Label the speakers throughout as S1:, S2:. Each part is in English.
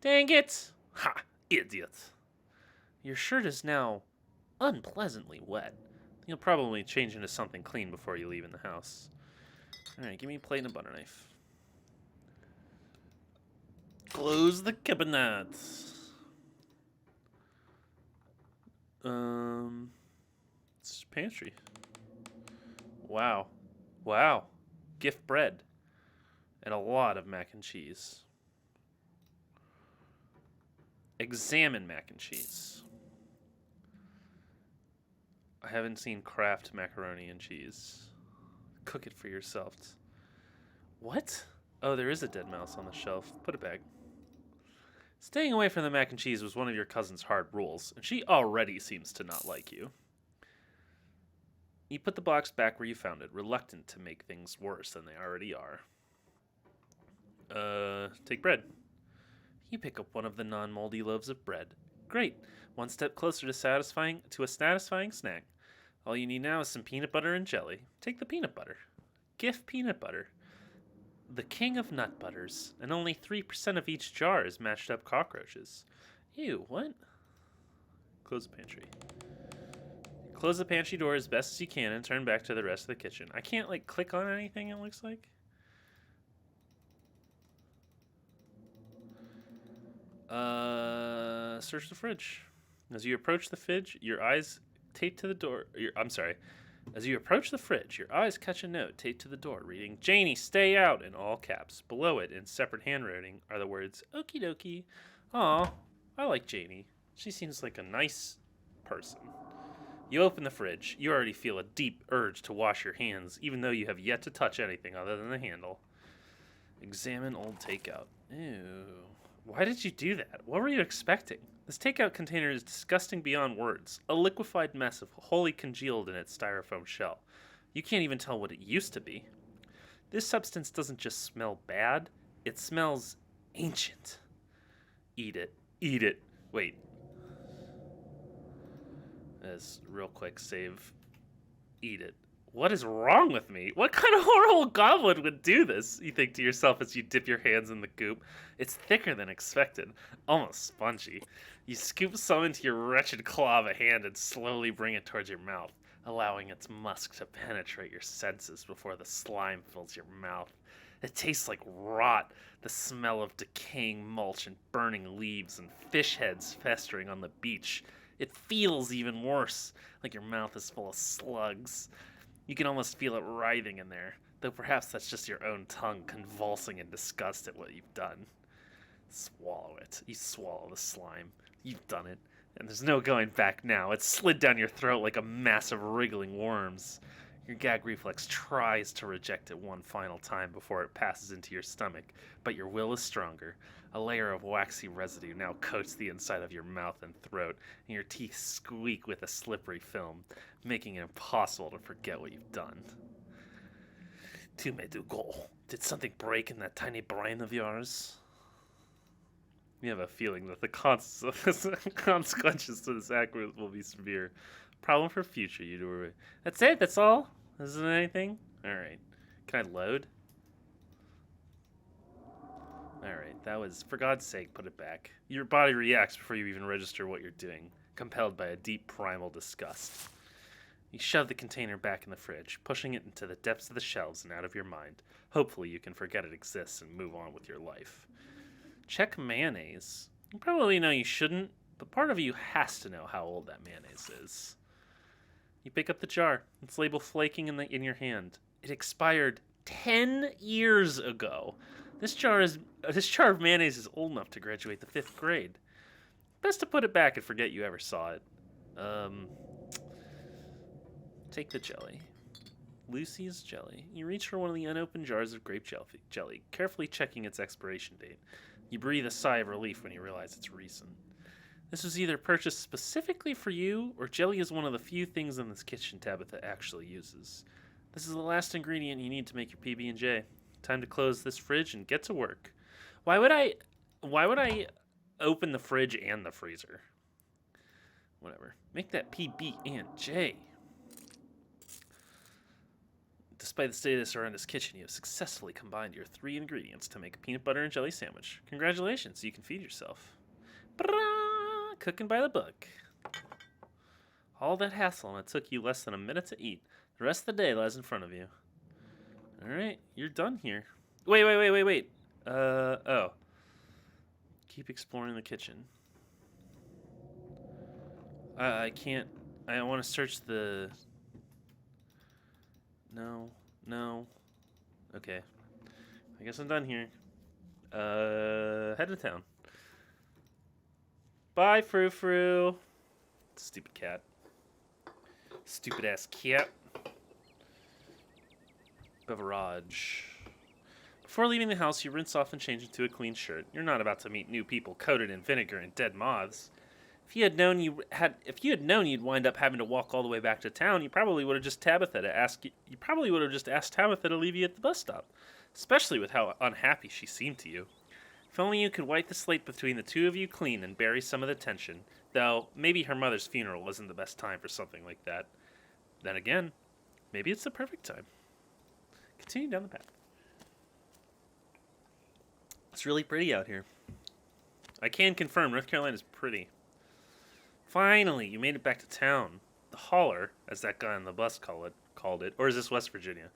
S1: Dang it! Ha! Idiot! Your shirt is now unpleasantly wet. You'll probably change into something clean before you leave in the house. Alright, give me a plate and a butter knife. Close the cabinet. It's pantry. Wow. Wow. Gift bread. And a lot of mac and cheese. Examine mac and cheese. I haven't seen Kraft macaroni and cheese. Cook it for yourself. What? Oh, there is a dead mouse on the shelf. Put it back. Staying away from the mac and cheese was one of your cousin's hard rules, and she already seems to not like you. You put the box back where you found it, reluctant to make things worse than they already are. Take bread. You pick up one of the non-moldy loaves of bread. Great. One step closer to a satisfying snack. All you need now is some peanut butter and jelly. Take the peanut butter. Gift peanut butter. The king of nut butters, and only 3% of each jar is mashed up cockroaches. Ew, what? Close the pantry. Close the pantry door as best as you can and turn back to the rest of the kitchen. I can't, like, click on anything, it looks like. Search the fridge. As you approach the fridge, your eyes taped to the door. As you approach the fridge, your eyes catch a note taped to the door reading, Janie, stay out, in all caps. Below it, in separate handwriting, are the words, okie dokie. Aw, I like Janie. She seems like a nice person. You open the fridge. You already feel a deep urge to wash your hands, even though you have yet to touch anything other than the handle. Examine old takeout. Ew. Why did you do that? What were you expecting? This takeout container is disgusting beyond words. A liquefied mess of wholly congealed in its styrofoam shell. You can't even tell what it used to be. This substance doesn't just smell bad, it smells ancient. Eat it. Eat it. Wait. As real quick save. Eat it. What is wrong with me? What kind of horrible goblin would do this? You think to yourself as you dip your hands in the goop. It's thicker than expected, almost spongy. You scoop some into your wretched claw of a hand and slowly bring it towards your mouth, allowing its musk to penetrate your senses before the slime fills your mouth. It tastes like rot, the smell of decaying mulch and burning leaves and fish heads festering on the beach. It feels even worse, like your mouth is full of slugs. You can almost feel it writhing in there, though perhaps that's just your own tongue convulsing in disgust at what you've done. Swallow it. You swallow the slime. You've done it, and there's no going back now. It's slid down your throat like a mass of wriggling worms. Your gag reflex tries to reject it one final time before it passes into your stomach, but your will is stronger. A layer of waxy residue now coats the inside of your mouth and throat, and your teeth squeak with a slippery film, making it impossible to forget what you've done. Tu me du go. Did something break in that tiny brain of yours? You have a feeling that the consequences to this act will be severe. Problem for future, you do. That's it? That's all? Isn't anything? Alright. Can I load? Alright, that was, for God's sake, put it back. Your body reacts before you even register what you're doing, compelled by a deep primal disgust. You shove the container back in the fridge, pushing it into the depths of the shelves and out of your mind. Hopefully you can forget it exists and move on with your life. Check mayonnaise. You probably know you shouldn't, but part of you has to know how old that mayonnaise is. You pick up the jar. It's labeled flaking in your hand. It expired 10 years ago. This jar of mayonnaise is old enough to graduate the 5th grade. Best to put it back and forget you ever saw it. Take the jelly. Lucy's jelly. You reach for one of the unopened jars of grape jelly, carefully checking its expiration date. You breathe a sigh of relief when you realize it's recent. This was either purchased specifically for you, or jelly is one of the few things in this kitchen Tabitha actually uses. This is the last ingredient you need to make your PB&J. Time to close this fridge and get to work. Why would I open the fridge and the freezer? Whatever. Make that PB&J. Despite the state of this horrendous kitchen, you have successfully combined your 3 ingredients to make a peanut butter and jelly sandwich. Congratulations, you can feed yourself. Bra! Cooking by the book. All that hassle and it took you less than a minute to eat. The rest of the day lies in front of you. Alright, you're done here. Wait. Oh. Keep exploring the kitchen. I can't... I want to search the... No. Okay. I guess I'm done here. Head to town. Bye, Frou-Frou. Stupid cat. Stupid ass cat. Beverage. Before leaving the house, you rinse off and change into a clean shirt. You're not about to meet new people coated in vinegar and dead moths. If you had known you'd wind up having to walk all the way back to town, you probably would have just asked Tabitha to leave you at the bus stop, especially with how unhappy she seemed to you. If only you could wipe the slate between the two of you clean and bury some of the tension, though maybe her mother's funeral wasn't the best time for something like that. Then again, maybe it's the perfect time. Continue down the path. It's really pretty out here. I can confirm North Carolina is pretty. Finally, you made it back to town. The holler, as that guy on the bus called it, or is this West Virginia?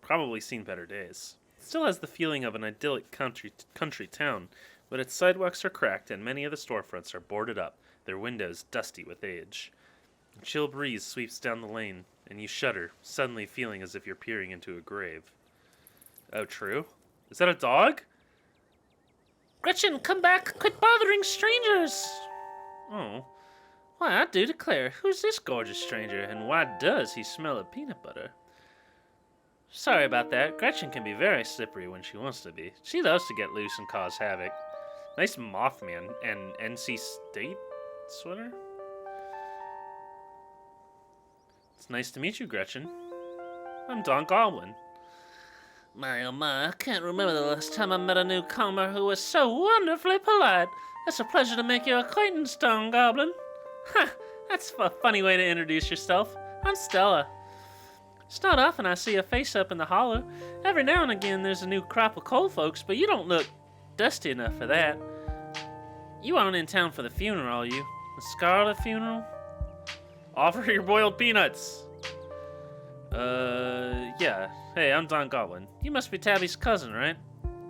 S1: Probably seen better days. It still has the feeling of an idyllic country town, but its sidewalks are cracked and many of the storefronts are boarded up, their windows dusty with age. A chill breeze sweeps down the lane, and you shudder, suddenly feeling as if you're peering into a grave. Oh, true? Is that a dog? Gretchen, come back! Quit bothering strangers! Oh. Why, I do declare, who's this gorgeous stranger, and why does he smell of peanut butter? Sorry about that. Gretchen can be very slippery when she wants to be. She loves to get loose and cause havoc. Nice Mothman and NC State sweater. It's nice to meet you, Gretchen. I'm Don Goblin. My oh my, I can't remember the last time I met a newcomer who was so wonderfully polite. It's a pleasure to make your acquaintance, Don Goblin. Ha! That's a funny way to introduce yourself. I'm Stella. It's not often I see a face up in the hollow. Every now and again there's a new crop of coal folks, but you don't look dusty enough for that. You aren't in town for the funeral, are you? The Scarlet funeral? Offer your boiled peanuts. Yeah. Hey, I'm Don Goblin. You must be Tabby's cousin, right?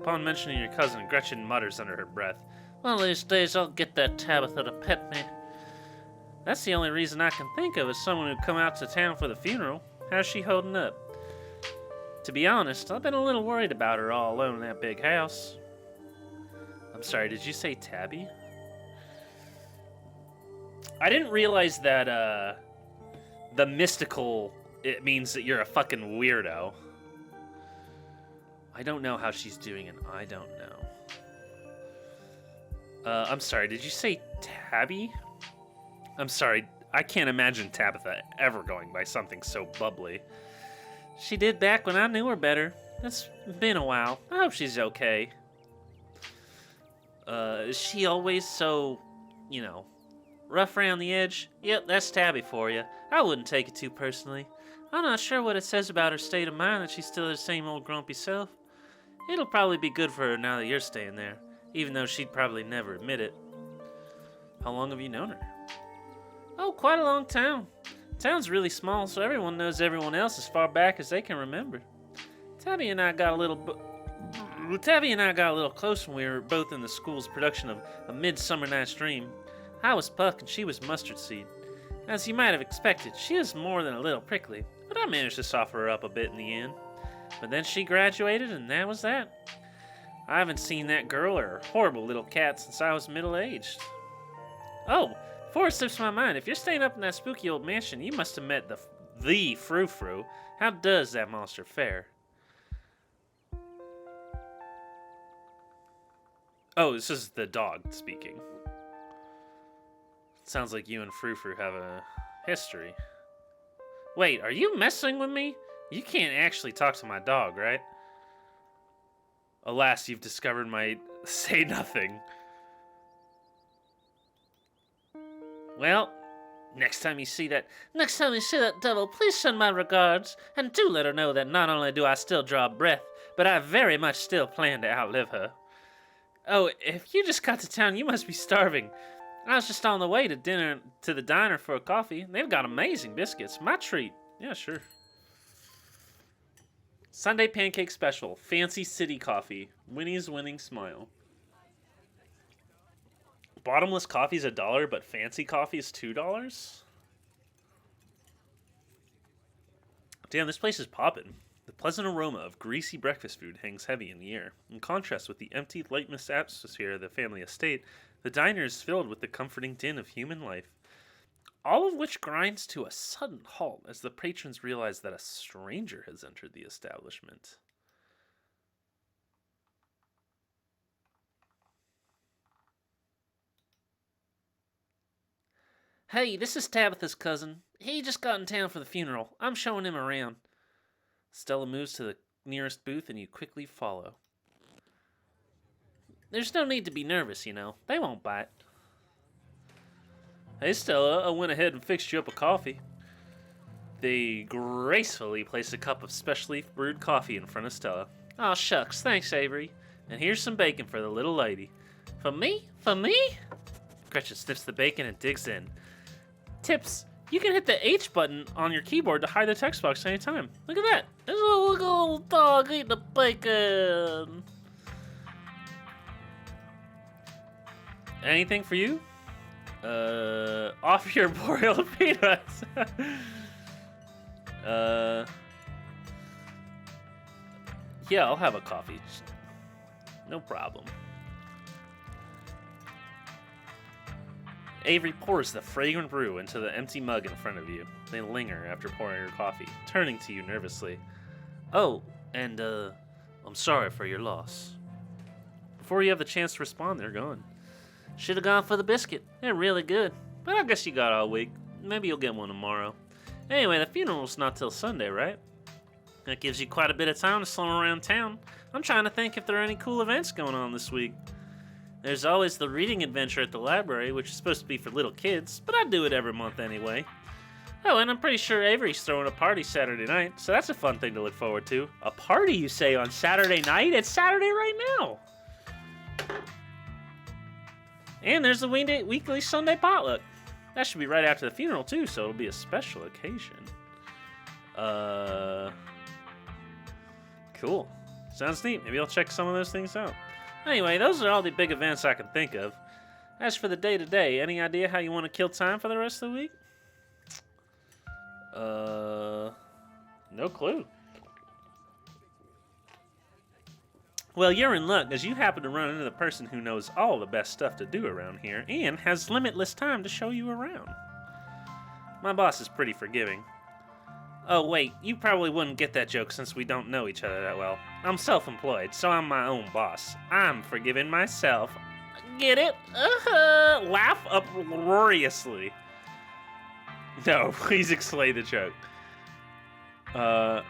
S1: Upon mentioning your cousin, Gretchen mutters under her breath. One of these days I'll get that Tabitha to pet me. That's the only reason I can think of as someone who'd come out to town for the funeral. How's she holding up? To be honest, I've been a little worried about her all alone in that big house. I'm sorry, did you say Tabby? I didn't realize that, the mystical, it means that you're a fucking weirdo. I don't know how she's doing, and I don't know. I'm sorry, did you say Tabby? I'm sorry, I can't imagine Tabitha ever going by something so bubbly. She did back when I knew her better. It's been a while. I hope she's okay. Is she always so, rough around the edge? Yep, that's Tabby for you. I wouldn't take it too personally. I'm not sure what it says about her state of mind that she's still the same old grumpy self. It'll probably be good for her now that you're staying there, even though she'd probably never admit it. How long have you known her? Oh, quite a long time. Town's really small, so everyone knows everyone else as far back as they can remember. Tabby and I got a little close when we were both in the school's production of A Midsummer Night's Dream. I was Puck and she was Mustard Seed. As you might have expected, she was more than a little prickly, but I managed to soften her up a bit in the end. But then she graduated, and that was that. I haven't seen that girl or her horrible little cat since I was middle-aged. Oh, before it slips my mind, if you're staying up in that spooky old mansion, you must have met the Frou-Frou. How does that monster fare? Oh, this is the dog speaking. Sounds like you and Frou-Frou have a history. Wait, are you messing with me? You can't actually talk to my dog, right? Alas, you've discovered my say nothing. Well, Next time you see that devil, please send my regards, and do let her know that not only do I still draw breath, but I very much still plan to outlive her. Oh, if you just got to town, you must be starving. I was just on the way to the diner for a coffee. They've got amazing biscuits. My treat. Yeah, sure. Sunday pancake special. Fancy city coffee. Winnie's winning smile. Bottomless coffee is $1, but fancy coffee is $2? Damn, this place is poppin'. The pleasant aroma of greasy breakfast food hangs heavy in the air. In contrast with the empty, lightless atmosphere of the family estate, the diner is filled with the comforting din of human life. All of which grinds to a sudden halt as the patrons realize that a stranger has entered the establishment. Hey, this is Tabitha's cousin. He just got in town for the funeral. I'm showing him around. Stella moves to the nearest booth and you quickly follow. There's no need to be nervous, you know. They won't bite. Hey, Stella, I went ahead and fixed you up a coffee. They gracefully place a cup of specially brewed coffee in front of Stella. Aw, shucks, thanks, Avery. And here's some bacon for the little lady. For me? For me? Gretchen sniffs the bacon and digs in. Tips. You can hit the H button on your keyboard to hide the text box anytime. Look at that. There's a little dog eating the bacon. Anything for you? Offer your boreal peanuts. Yeah, I'll have a coffee. No problem. Avery pours the fragrant brew into the empty mug in front of you. They linger after pouring your coffee, turning to you nervously. Oh, and, I'm sorry for your loss. Before you have the chance to respond, they're gone. Should've gone for the biscuit. They're really good. But I guess you got all week. Maybe you'll get one tomorrow. Anyway, the funeral's not till Sunday, right? That gives you quite a bit of time to slum around town. I'm trying to think if there are any cool events going on this week. There's always the reading adventure at the library, which is supposed to be for little kids, but I do it every month anyway. Oh, and I'm pretty sure Avery's throwing a party Saturday night, so that's a fun thing to look forward to. A party, you say, on Saturday night? It's Saturday right now! And there's the weekly Sunday potluck. That should be right after the funeral, too, so it'll be a special occasion. Cool. Sounds neat. Maybe I'll check some of those things out. Anyway, those are all the big events I can think of. As for the day-to-day, any idea how you want to kill time for the rest of the week? No clue. Well, you're in luck, as you happen to run into the person who knows all the best stuff to do around here and has limitless time to show you around. My boss is pretty forgiving. Oh, wait, you probably wouldn't get that joke since we don't know each other that well. I'm self-employed, so I'm my own boss. I'm forgiving myself. Get it? Laugh uproariously. No, please explain the joke. No.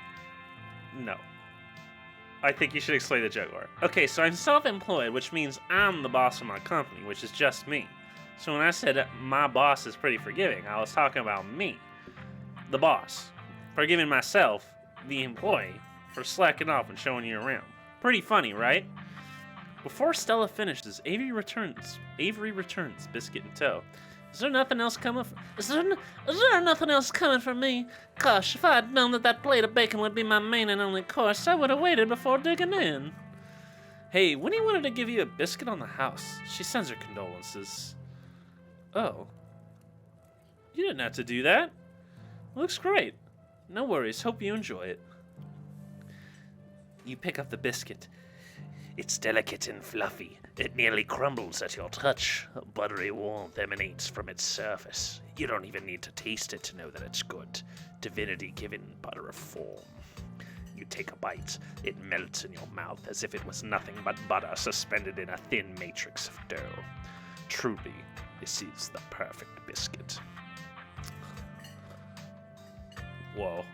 S1: I think you should explain the joke more. Okay, so I'm self-employed, which means I'm the boss of my company, which is just me. So when I said my boss is pretty forgiving, I was talking about me, the boss. Forgiving myself, the employee, for slacking off and showing you around. Pretty funny, right? Before Stella finishes, Avery returns, biscuit in tow. Is there nothing else coming? Is there nothing else coming for me? Gosh, if I had known that plate of bacon would be my main and only course, I would have waited before digging in. Hey, Winnie wanted to give you a biscuit on the house. She sends her condolences. Oh. You didn't have to do that. Looks great. No worries, hope you enjoy it. You pick up the biscuit. It's delicate and fluffy. It nearly crumbles at your touch. A buttery warmth emanates from its surface. You don't even need to taste it to know that it's good. Divinity given butter of form. You take a bite. It melts in your mouth as if it was nothing but butter suspended in a thin matrix of dough. Truly, this is the perfect biscuit. Whoa.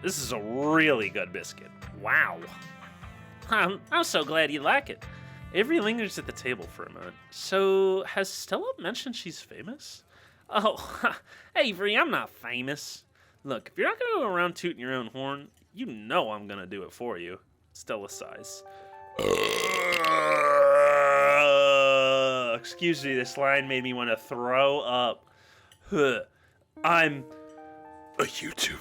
S1: This is a really good biscuit. Wow. I'm so glad you like it. Avery lingers at the table for a moment. So, has Stella mentioned she's famous? Oh, Avery, I'm not famous. Look, if you're not gonna go around tooting your own horn, you know I'm gonna do it for you. Stella sighs. Excuse me, this line made me want to throw up. I'm a YouTuber.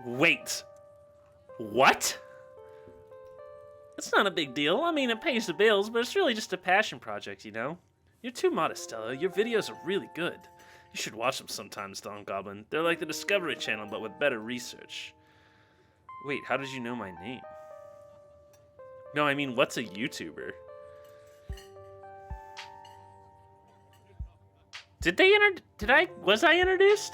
S1: Wait. What? It's not a big deal. I mean, it pays the bills, but it's really just a passion project, you know? You're too modest, Stella. Your videos are really good. You should watch them sometimes, Don Goblin. They're like the Discovery Channel, but with better research. Wait, how did you know my name? No, I mean, what's a YouTuber? Was I introduced?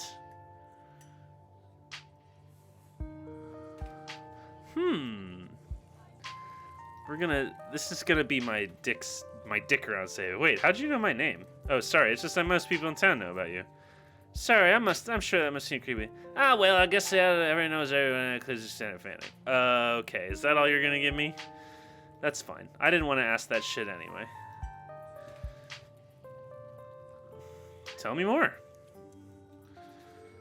S1: This is gonna be my dick around say. Wait, how'd you know my name? Oh, sorry, it's just that most people in town know about you. Sorry, I'm sure that must seem creepy. Ah, well, I guess everyone knows everyone because you're Santa Fan. Okay, is that all you're gonna give me? That's fine. I didn't want to ask that shit anyway. Tell me more.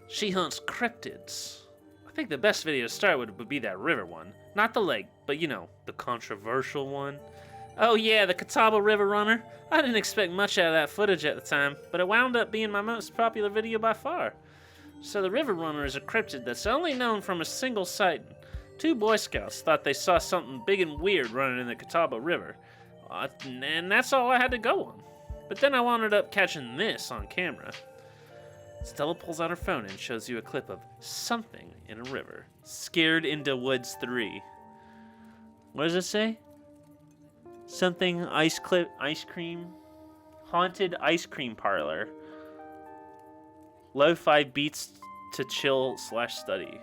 S1: She hunts cryptids. I think the best video to start with would be that river one. Not the lake, but you know, the controversial one. Oh yeah, the Catawba River Runner. I didn't expect much out of that footage at the time, but it wound up being my most popular video by far. So the River Runner is a cryptid that's only known from a single sighting. 2 Boy Scouts thought they saw something big and weird running in the Catawba River. And that's all I had to go on. But then I wound up catching this on camera. Stella pulls out her phone and shows you a clip of something in a river. Scared into Woods 3. What does it say? Something ice cream? Haunted ice cream parlor. Lo-fi beats to chill/study.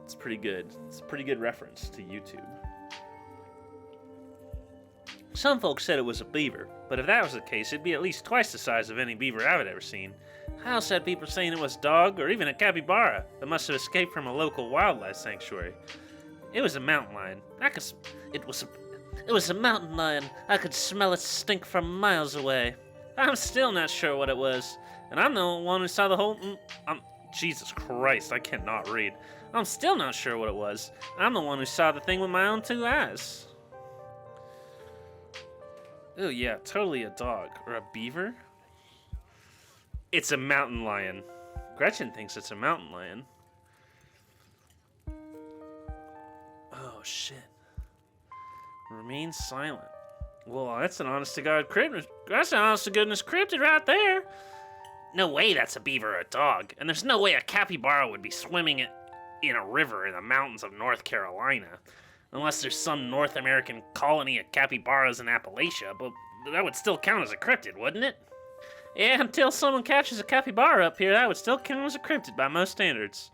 S1: It's pretty good. It's a pretty good reference to YouTube. Some folks said it was a beaver, but if that was the case, it'd be at least twice the size of any beaver I've ever seen. I also had people saying it was a dog or even a capybara that must have escaped from a local wildlife sanctuary. It was a mountain lion. It was a mountain lion. I could smell its stink from miles away. I'm still not sure what it was, and I'm the one who saw the whole. Jesus Christ, I cannot read. I'm still not sure what it was. I'm the one who saw the thing with my own 2 eyes. Oh yeah, totally a dog. Or a beaver? It's a mountain lion. Gretchen thinks it's a mountain lion. Oh shit. Remain silent. Well, that's an honest-to-God cryptid. That's an honest-to-goodness cryptid right there. No way that's a beaver or a dog. And there's no way a capybara would be swimming in a river in the mountains of North Carolina. Unless there's some North American colony of capybaras in Appalachia, but that would still count as a cryptid, wouldn't it? Yeah, until someone catches a capybara up here, that would still count as a cryptid by most standards.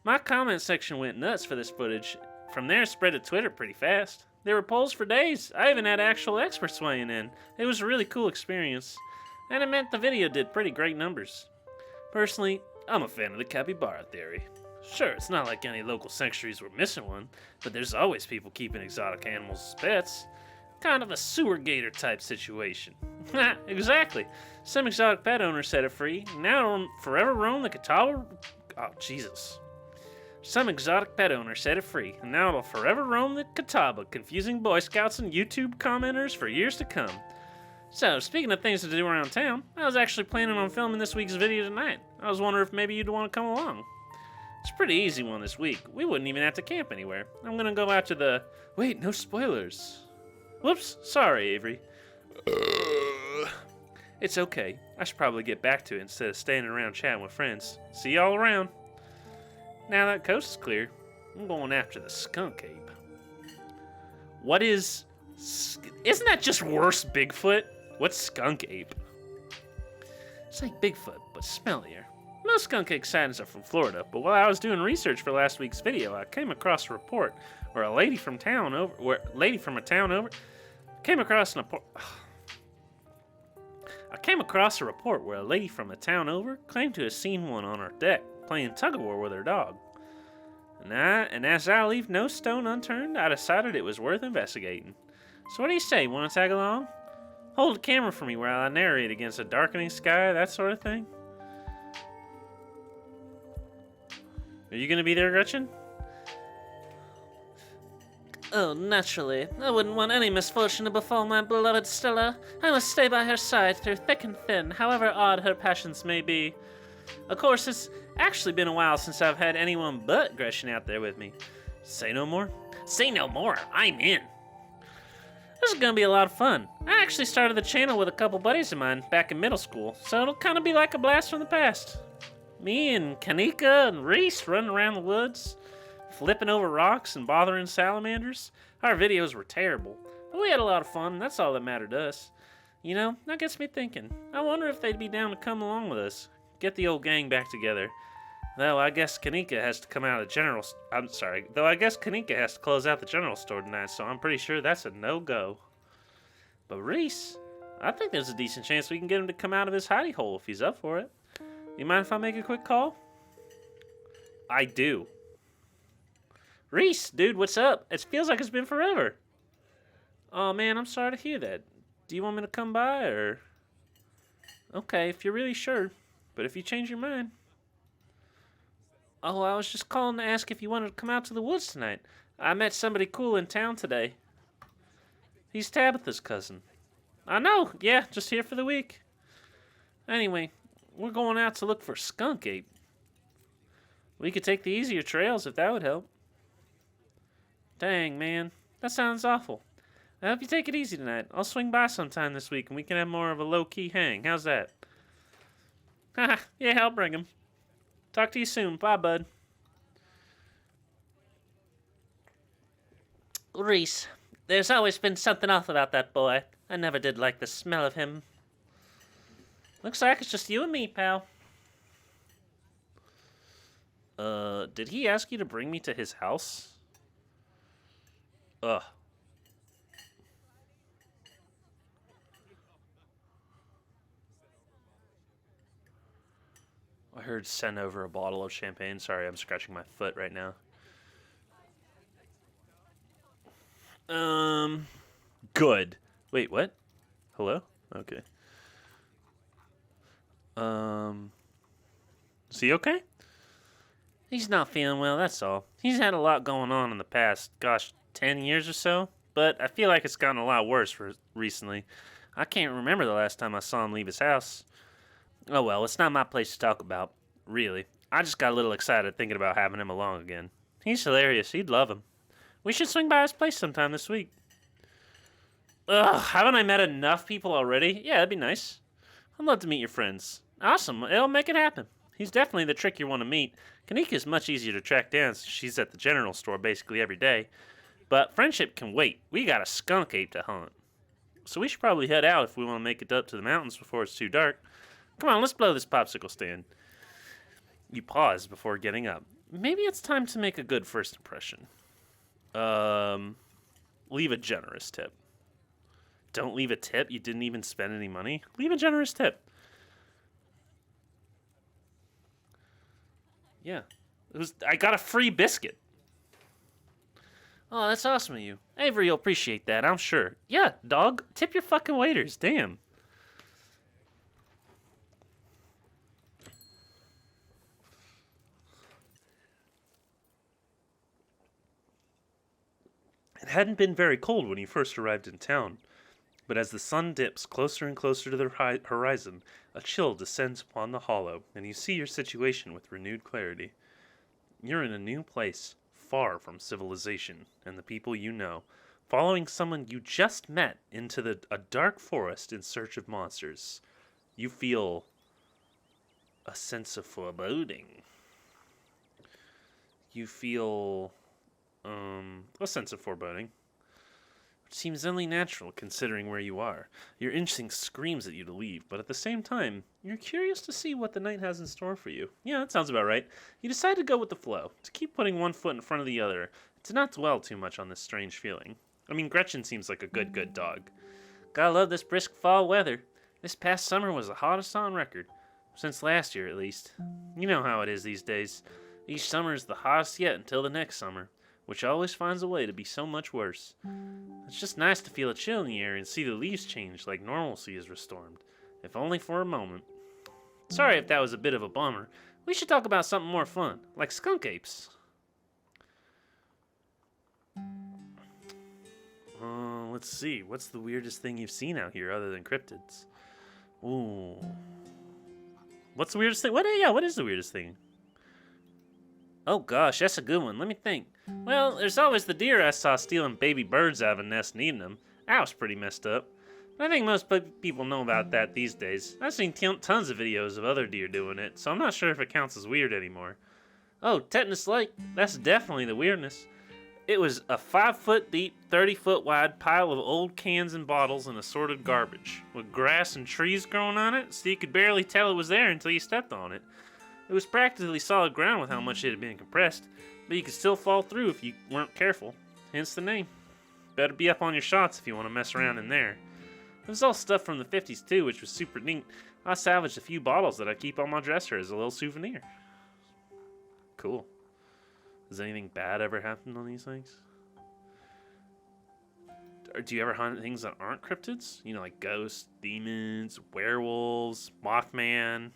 S1: My comment section went nuts for this footage. From there, it spread to Twitter pretty fast. There were polls for days. I even had actual experts weighing in. It was a really cool experience. And it meant the video did pretty great numbers. Personally, I'm a fan of the capybara theory. Sure, it's not like any local sanctuaries were missing one, but there's always people keeping exotic animals as pets. Kind of a sewer gator type situation. Exactly. Some exotic pet owner set it free. Now it'll forever roam the Catawba. Oh, Jesus. Some exotic pet owner set it free, and now it'll forever roam the Catawba, confusing Boy Scouts and YouTube commenters for years to come. So, speaking of things to do around town, I was actually planning on filming this week's video tonight. I was wondering if maybe you'd want to come along. It's a pretty easy one this week. We wouldn't even have to camp anywhere. I'm gonna go out to the... Wait, no spoilers. Whoops, sorry, Avery. It's okay. I should probably get back to it instead of standing around chatting with friends. See y'all around. Now that coast is clear, I'm going after the skunk ape. What is... Isn't that just worse Bigfoot? What's skunk ape? It's like Bigfoot, but smellier. Most skunk ape sightings are from Florida, but while I was doing research for last week's video, I came across a report where a lady from a town over came across a report where a lady from a town over claimed to have seen one on her deck playing tug-of-war with her dog. And as I leave no stone unturned, I decided it was worth investigating. So what do you say? Want to tag along? Hold the camera for me while I narrate against a darkening sky, that sort of thing. Are you gonna be there, Gretchen?
S2: Oh, naturally. I wouldn't want any misfortune to befall my beloved Stella. I must stay by her side through thick and thin, however odd her passions may be. Of course, it's actually been a while since I've had anyone but Gretchen out there with me.
S1: Say no more?
S2: Say no more. I'm in. This is gonna be a lot of fun. I actually started the channel with a couple buddies of mine back in middle school, so it'll kind of be like a blast from the past. Me and Kanika and Reese running around the woods, flipping over rocks and bothering salamanders. Our videos were terrible, but we had a lot of fun, and that's all that mattered to us. You know, that gets me thinking. I wonder if they'd be down to come along with us, get the old gang back together. Though I guess Kanika has to come out of the general... Though I guess Kanika has to close out the general store tonight, so I'm pretty sure that's a no-go. But Reese, I think there's a decent chance we can get him to come out of his hidey hole if he's up for it. You mind if I make a quick call?
S1: I do.
S2: Reese, dude, what's up? It feels like it's been forever. Oh, man, I'm sorry to hear that. Do you want me to come by, or... Okay, if you're really sure. But if you change your mind... Oh, I was just calling to ask if you wanted to come out to the woods tonight. I met somebody cool in town today. He's Tabitha's cousin. I know, yeah, just here for the week. Anyway, we're going out to look for skunk ape. We could take the easier trails if that would help. Dang, man, that sounds awful. I hope you take it easy tonight. I'll swing by sometime this week and we can have more of a low-key hang. How's that? Haha, yeah, I'll bring him. Talk to you soon. Bye, bud. Reese, there's always been something off about that boy. I never did like the smell of him. Looks like it's just you and me, pal.
S1: Did he ask you to bring me to his house? Ugh. I heard send over a bottle of champagne. Sorry, I'm scratching my foot right now. Good. Wait, what? Hello? Okay. Is he okay?
S2: He's not feeling well, that's all. He's had a lot going on in the past, 10 years or so. But I feel like it's gotten a lot worse recently. I can't remember the last time I saw him leave his house. Oh well, it's not my place to talk about, really. I just got a little excited thinking about having him along again. He's hilarious. He'd love him. We should swing by his place sometime this week. Ugh, haven't I met enough people already? Yeah, that'd be nice. I'd love to meet your friends. Awesome, it'll make it happen. He's definitely the trick you want to meet. Kanika's much easier to track down since she's at the general store basically every day. But friendship can wait. We got a skunk ape to hunt. So we should probably head out if we want to make it up to the mountains before it's too dark. Come on, let's blow this popsicle stand. You pause before getting up. Maybe it's time to make a good first impression. Leave a generous tip. Don't leave a tip? You didn't even spend any money? Leave a generous tip. Yeah. I got a free biscuit. Oh, that's awesome of you. Avery will appreciate that, I'm sure. Yeah, dog. Tip your fucking waiters. Damn. It hadn't been very cold when he first arrived in town, but as the sun dips closer and closer to the horizon, a chill descends upon the hollow, and you see your situation with renewed clarity. You're in a new place, far from civilization and the people you know, following someone you just met into a dark forest in search of monsters. You feel a sense of foreboding. You feel a sense of foreboding, which seems only natural considering where you are. Your instinct screams at you to leave, but at the same time, you're curious to see what the night has in store for you. Yeah, that sounds about right. You decide to go with the flow, to keep putting one foot in front of the other, to not dwell too much on this strange feeling. I mean, Gretchen seems like a good dog. Gotta love this brisk fall weather. This past summer was the hottest on record. Since last year, at least. You know how it is these days. Each summer is the hottest yet until the next summer. which always finds a way to be so much worse. It's just nice to feel a chill in the air and see the leaves change like normalcy is restored, if only for a moment. Sorry if that was a bit of a bummer. We should talk about something more fun, like skunk apes. Let's see. What's the weirdest thing you've seen out here other than cryptids? Ooh. What's the weirdest thing? What is the weirdest thing? Oh gosh, that's a good one. Let me think. Well, there's always the deer I saw stealing baby birds out of a nest and eating them. That was pretty messed up. But I think most people know about that these days. I've seen tons of videos of other deer doing it, so I'm not sure if it counts as weird anymore. Oh, Tetanus Lake. That's definitely the weirdness. It was a 5-foot deep, 30-foot wide pile of old cans and bottles and assorted garbage, with grass and trees growing on it, so you could barely tell it was there until you stepped on it. It was practically solid ground with how much it had been compressed, but you could still fall through if you weren't careful, hence the name. Better be up on your shots if you want to mess around in there. It was all stuff from the 50s too, which was super neat. I salvaged a few bottles that I keep on my dresser as a little souvenir. Cool. Has anything bad ever happened on these things? Or do you ever hunt things that aren't cryptids? You know, like ghosts, demons, werewolves, Mothman.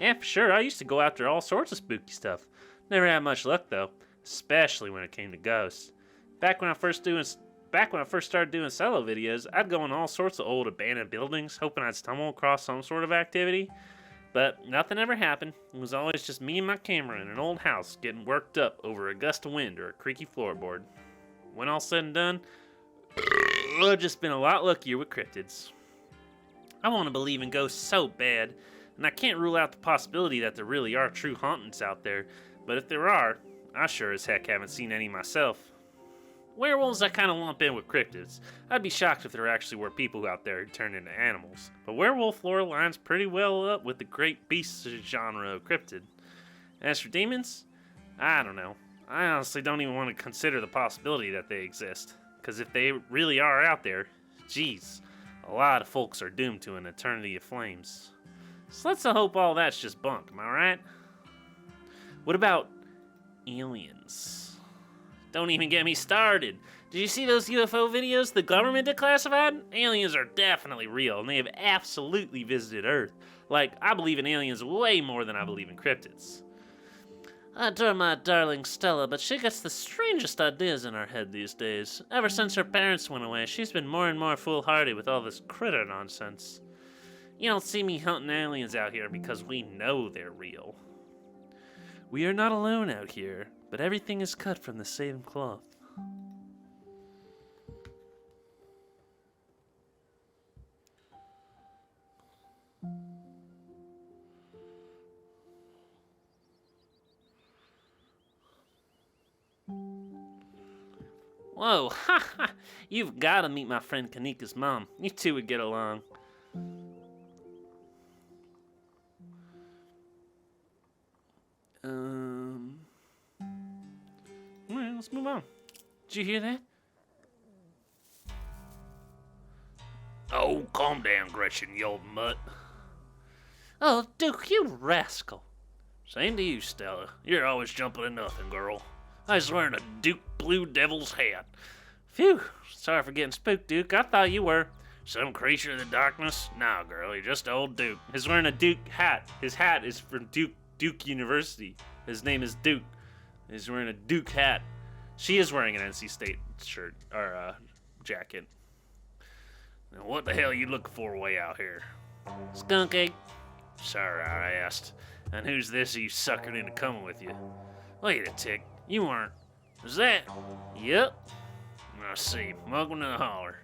S2: Yeah, for sure. I used to go after all sorts of spooky stuff. Never had much luck though, especially when it came to ghosts. Back when I first started doing solo videos, I'd go in all sorts of old abandoned buildings, hoping I'd stumble across some sort of activity. But nothing ever happened. It was always just me and my camera in an old house getting worked up over a gust of wind or a creaky floorboard. When all said and done, I've just been a lot luckier with cryptids. I want to believe in ghosts so bad, and I can't rule out the possibility that there really are true hauntings out there, but if there are, I sure as heck haven't seen any myself. Werewolves I kind of lump in with cryptids. I'd be shocked if there actually were people out there who turned into animals. But werewolf lore lines pretty well up with the great beasts genre of cryptid. As for demons, I don't know. I honestly don't even want to consider the possibility that they exist. Because if they really are out there, geez, a lot of folks are doomed to an eternity of flames. So let's hope all that's just bunk, am I right? What about aliens? Don't even get me started. Did you see those UFO videos the government declassified? Aliens are definitely real, and they have absolutely visited Earth. Like, I believe in aliens way more than I believe in cryptids. I adore my darling Stella, but she gets the strangest ideas in her head these days. Ever since her parents went away, she's been more and more foolhardy with all this critter nonsense. You don't see me hunting aliens out here because we know they're real. We are not alone out here, but everything is cut from the same cloth. Whoa, ha! You've got to meet my friend Kanika's mom. You two would get along. Alright, let's move on. Did you hear that?
S1: Oh, calm down, Gretchen, you old mutt.
S2: Oh, Duke, you rascal.
S1: Same to you, Stella. You're always jumping at nothing, girl. I was wearing a Duke Blue Devil's hat.
S2: Phew, sorry for getting spooked, Duke. I thought you were.
S1: Some creature of the darkness? Nah, girl, you're just old Duke.
S2: He's wearing a Duke hat. His hat is from Duke University. His name is Duke. He's wearing a Duke hat. She is wearing an NC State shirt, or jacket.
S1: Now, what the hell are you looking for way out here?
S2: Skunk egg.
S1: Sorry, I asked. And who's this you suckered into coming with you?
S2: Wait a tick. You weren't. Was that?
S1: Yep. I see. Welcome to the holler.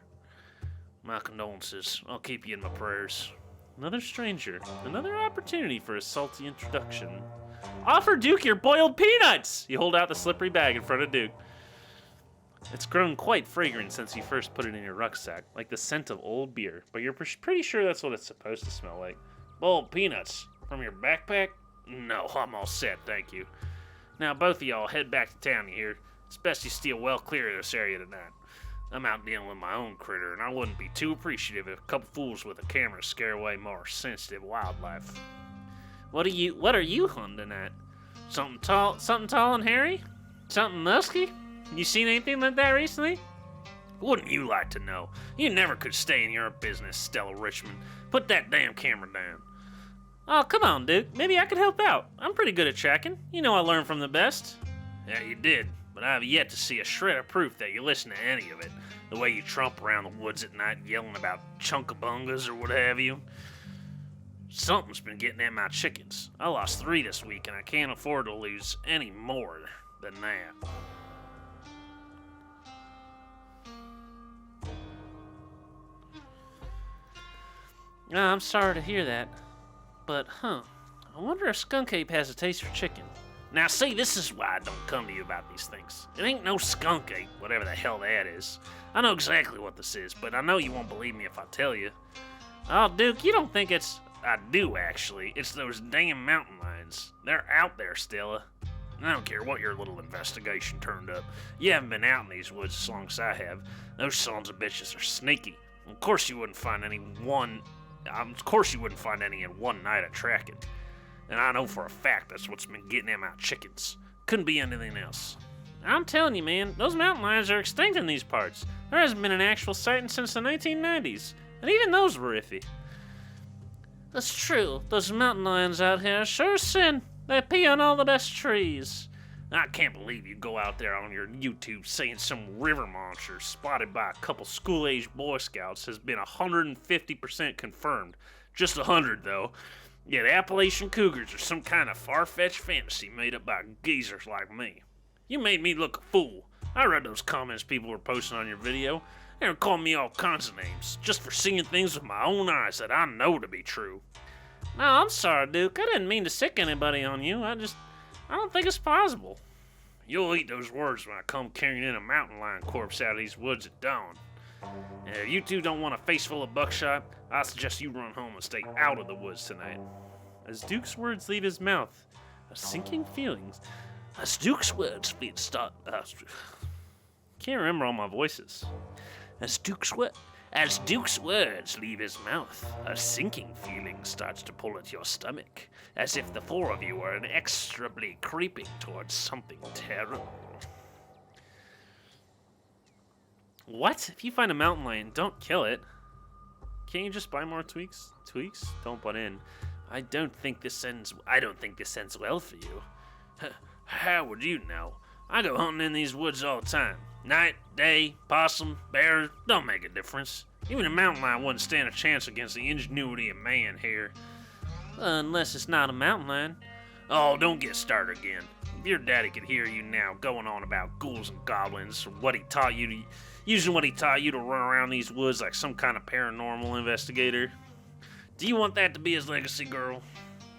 S1: My condolences. I'll keep you in my prayers.
S2: Another stranger. Another opportunity for a salty introduction. Offer Duke your boiled peanuts! You hold out the slippery bag in front of Duke. It's grown quite fragrant since you first put it in your rucksack, like the scent of old beer, but you're pretty sure that's what it's supposed to smell like.
S1: Boiled peanuts? From your backpack? No, I'm all set, thank you. Now, both of y'all head back to town, you hear? It's best you steer well clear of this area tonight. I'm out dealing with my own critter, and I wouldn't be too appreciative if a couple fools with a camera scare away more sensitive wildlife.
S2: What are you hunting at? Something tall and hairy? Something musky? You seen anything like that recently? Wouldn't you like to know? You never could stay in your business, Stella Richmond. Put that damn camera down. Oh, come on, Duke. Maybe I could help out. I'm pretty good at tracking. You know I learned from the best. Yeah, you did, but I have yet to see a shred of proof that you listen to any of it. The way you tromp around the woods at night yelling about chunkabungas or what have you. Something's been getting at my chickens. I lost 3 this week, and I can't afford to lose any more than that. I'm sorry to hear that. But, I wonder if Skunk Ape has a taste for chicken. Now, see, this is why I don't come to you about these things. It ain't no Skunk Ape, whatever the hell that is. I know exactly what this is, but I know you won't believe me if I tell you. Oh, Duke, you don't think it's... I do, actually. It's those damn mountain lions. They're out there, Stella. I don't care what your little investigation turned up. You haven't been out in these woods as long as I have. Those sons of bitches are sneaky. Of course you wouldn't find any in one night of tracking. And I know for a fact that's what's been getting at my chickens. Couldn't be anything else. I'm telling you, man, those mountain lions are extinct in these parts. There hasn't been an actual sighting since the 1990s. And even those were iffy. That's true. Those mountain lions out here sure sin. They pee on all the best trees. I can't believe you go out there on your YouTube saying some river monster spotted by a couple school-aged Boy Scouts has been 150% confirmed. Just 100, though. Yet Appalachian cougars are some kind of far-fetched fantasy made up by geezers like me. You made me look a fool. I read those comments people were posting on your video. They were calling me all kinds of names, just for seeing things with my own eyes that I know to be true. No, I'm sorry, Duke. I didn't mean to sick anybody on you. I don't think it's possible. You'll eat those words when I come carrying in a mountain lion corpse out of these woods at dawn. And if you two don't want a face full of buckshot, I suggest you run home and stay out of the woods tonight. As Duke's words leave his mouth, a sinking feeling. As Duke's words leave can't remember all my voices. As Duke's words leave his mouth, a sinking feeling starts to pull at your stomach, as if the 4 of you are inexorably creeping towards something terrible. What? If you find a mountain lion, don't kill it. Can't you just buy more tweaks? Tweaks? Don't butt in. I don't think this ends well for you. How would you know? I go hunting in these woods all the time. Night, day, possum, bear, don't make a difference. Even a mountain lion wouldn't stand a chance against the ingenuity of man here. Unless it's not a mountain lion. Oh, don't get started again. If your daddy could hear you now going on about ghouls and goblins, or using what he taught you to run around these woods like some kind of paranormal investigator. Do you want that to be his legacy, girl?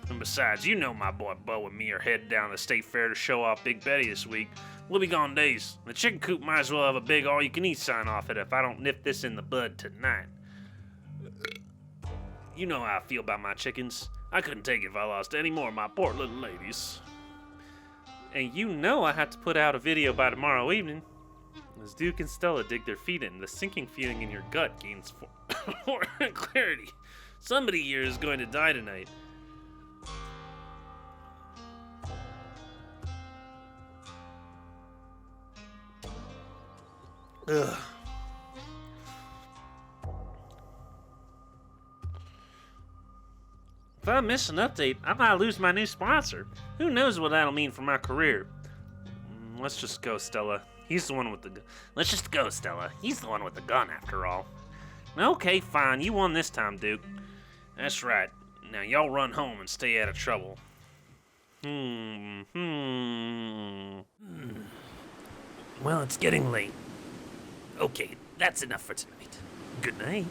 S2: And besides, you know my boy Bo and me are headed down to the state fair to show off Big Betty this week. We'll be gone days. The chicken coop might as well have a big all-you-can-eat sign off it if I don't nip this in the bud tonight. You know how I feel about my chickens. I couldn't take it if I lost any more of my poor little ladies. And you know I have to put out a video by tomorrow evening. As Duke and Stella dig their feet in, the sinking feeling in your gut gains more clarity. Somebody here is going to die tonight. Ugh. If I miss an update, I might lose my new sponsor. Who knows what that'll mean for my career? Let's just go, Stella. He's the one with the gun. Let's just go, Stella. He's the one with the gun, after all. Okay, fine. You won this time, Duke. That's right. Now y'all run home and stay out of trouble. Well, it's getting late. Okay, that's enough for tonight. Good night.